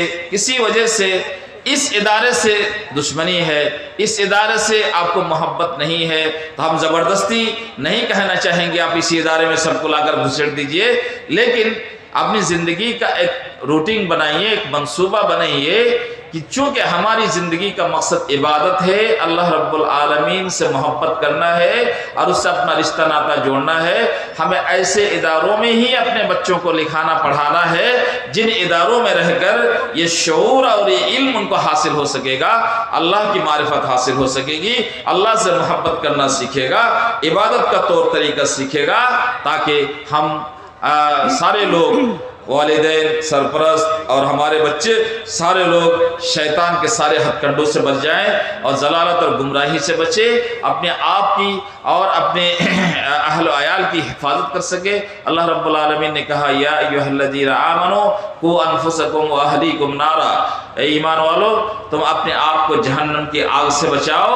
इस इदारे से दुश्मनी है, इस इदारे से आपको मोहब्बत नहीं है, तो हम ज़बरदस्ती नहीं कहना चाहेंगे आप इसी इदारे में सबको लाकर घुसेड़ दीजिए, लेकिन अपनी ज़िंदगी का एक रूटीन बनाइए, एक मंसूबा बनाइए कि चूँकि हमारी ज़िंदगी का मकसद इबादत है, अल्लाह रब्बुल आलमीन से मोहब्बत करना है और उससे अपना रिश्ता नाता जोड़ना है, हमें ऐसे इदारों में ही अपने बच्चों को लिखाना पढ़ाना है जिन इदारों में रहकर ये शऊर और ये इल्म उनको हासिल हो सकेगा, अल्लाह की मारिफत हासिल हो सकेगी, अल्लाह से मोहब्बत करना सीखेगा, इबादत का तौर तरीका सीखेगा, ताकि हम सारे लोग वालिदैन, सरपरस्त और हमारे बच्चे सारे लोग शैतान के सारे हथकंडों से बच जाएं और जलालत और गुमराही से बचे, अपने आप की और अपने अहल आयाल की हिफाजत कर सके। अल्लाह रब्बुल आलमीन ने कहा, या अय्युहल्लज़ीना आमनू कू अनफुसकुम व अहलीकुम नारा, ए ईमान वालो, तुम अपने आप को जहन्नम की आग से बचाओ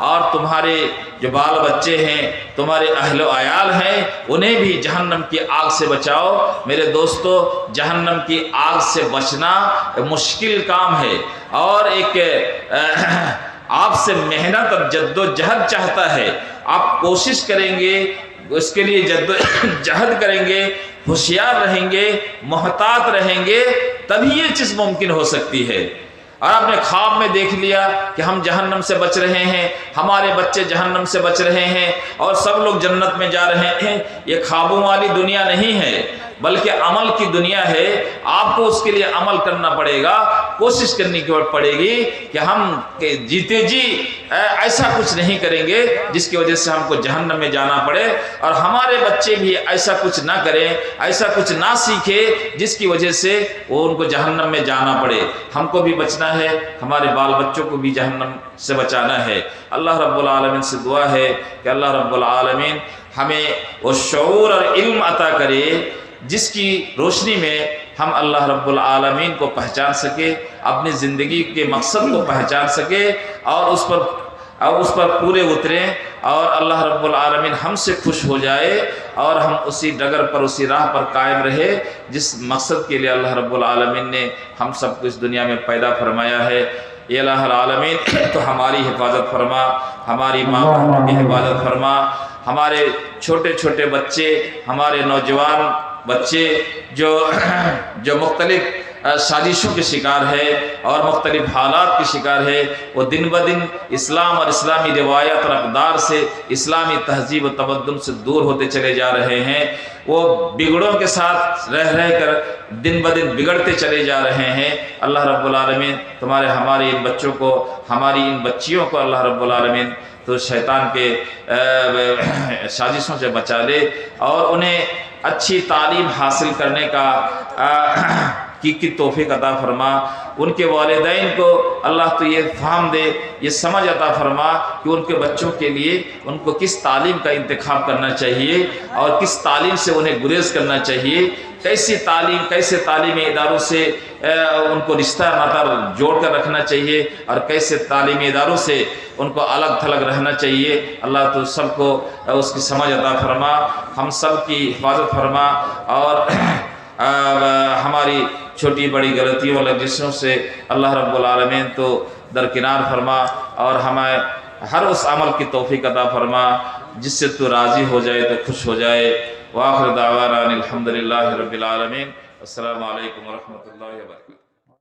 और तुम्हारे जो बाल बच्चे हैं, तुम्हारे अहल आयाल हैं, उन्हें भी जहन्नम की आग से बचाओ। मेरे दोस्तों, जहन्नम की आग से बचना मुश्किल काम है और एक आपसे मेहनत और जद्दोजहद चाहता है। आप कोशिश करेंगे, उसके लिए जद्दोजहद करेंगे, होशियार रहेंगे, मोहतात रहेंगे, तभी ये चीज़ मुमकिन हो सकती है। और आपने ख्वाब में देख लिया कि हम जहन्नम से बच रहे हैं, हमारे बच्चे जहन्नम से बच रहे हैं और सब लोग जन्नत में जा रहे हैं। ये ख्वाबों वाली दुनिया नहीं है, बल्कि अमल की दुनिया है। आपको उसके लिए अमल करना पड़ेगा, कोशिश करनी पड़ेगी कि हम जीते जी ऐसा कुछ नहीं करेंगे जिसकी वजह से हमको जहन्नम में जाना पड़े, और हमारे बच्चे भी ऐसा कुछ ना करें, ऐसा कुछ ना सीखे जिसकी वजह से वो उनको जहन्नम में जाना पड़े। हमको भी बचना है, हमारे बाल बच्चों को भी जहन्नम से बचाना है। अल्लाह रब्बुल आलमीन से दुआ है कि अल्लाह रब्बुल आलमीन हमें वो शऊर और इल्म अता करे जिसकी रोशनी में हम अल्लाह रब्बुल आलमीन को पहचान सके, अपनी ज़िंदगी के मकसद को पहचान सके और उस पर पूरे उतरें और अल्लाह रब्बुल आलमीन हमसे खुश हो जाए और हम उसी डगर पर, उसी राह पर कायम रहे जिस मकसद के लिए अल्लाह रब्बुल आलमीन ने हम सबको इस दुनिया में पैदा फरमाया है। ये अल्लाह आलमीन तो हमारी हिफाजत फरमा, हमारी माँ बहनों की हिफाजत फरमा, हमारे छोटे छोटे बच्चे, हमारे नौजवान बच्चे जो मुख्तलिफ साजिशों के शिकार है और मुख्तलिफ हालात के शिकार है, वो दिन ब दिन इस्लाम और इस्लामी रिवायत और अक़दार से, इस्लामी तहजीब व तमद्दुन से दूर होते चले जा रहे हैं। वो बिगड़ों के साथ रह कर दिन ब दिन बिगड़ते चले जा रहे हैं। अल्लाह रब्बुल आलमीन तुम्हारे हमारे इन बच्चों को, हमारी इन बच्चियों को अल्लाह रब्बुल आलमीन तो शैतान के साजिशों से बचा ले और उन्हें अच्छी तालीम हासिल करने की तौफीक अता फरमा। उनके वालिदैन को अल्लाह तो ये फ़हम दे, ये समझ अता फरमा कि उनके बच्चों के लिए उनको किस तालीम का इंतखाब करना चाहिए और किस तालीम से उन्हें गुरेज करना चाहिए, कैसे तालीमी इदारों से उनको रिश्ता नाता जोड़ कर रखना चाहिए और कैसे तालीमी इदारों से उनको अलग थलग रहना चाहिए। अल्लाह तो सबको उसकी समझ अता फरमा, हम सब की हिफाजत फरमा और हमारी छोटी बड़ी गलतियों और लफ्ज़ों से अल्लाह रब्बुल आलमीन तो दरकिनार फरमा और हमें हर उस अमल की तौफीक अता फरमा जिससे तो राज़ी हो जाए, तो खुश हो जाए। व आखिर दावाना अनिल हम्दुलिल्लाहि रब्बिल आलमीन। अस्सलामु अलैकुम व रहमतुल्लाहि व बरकातुहू।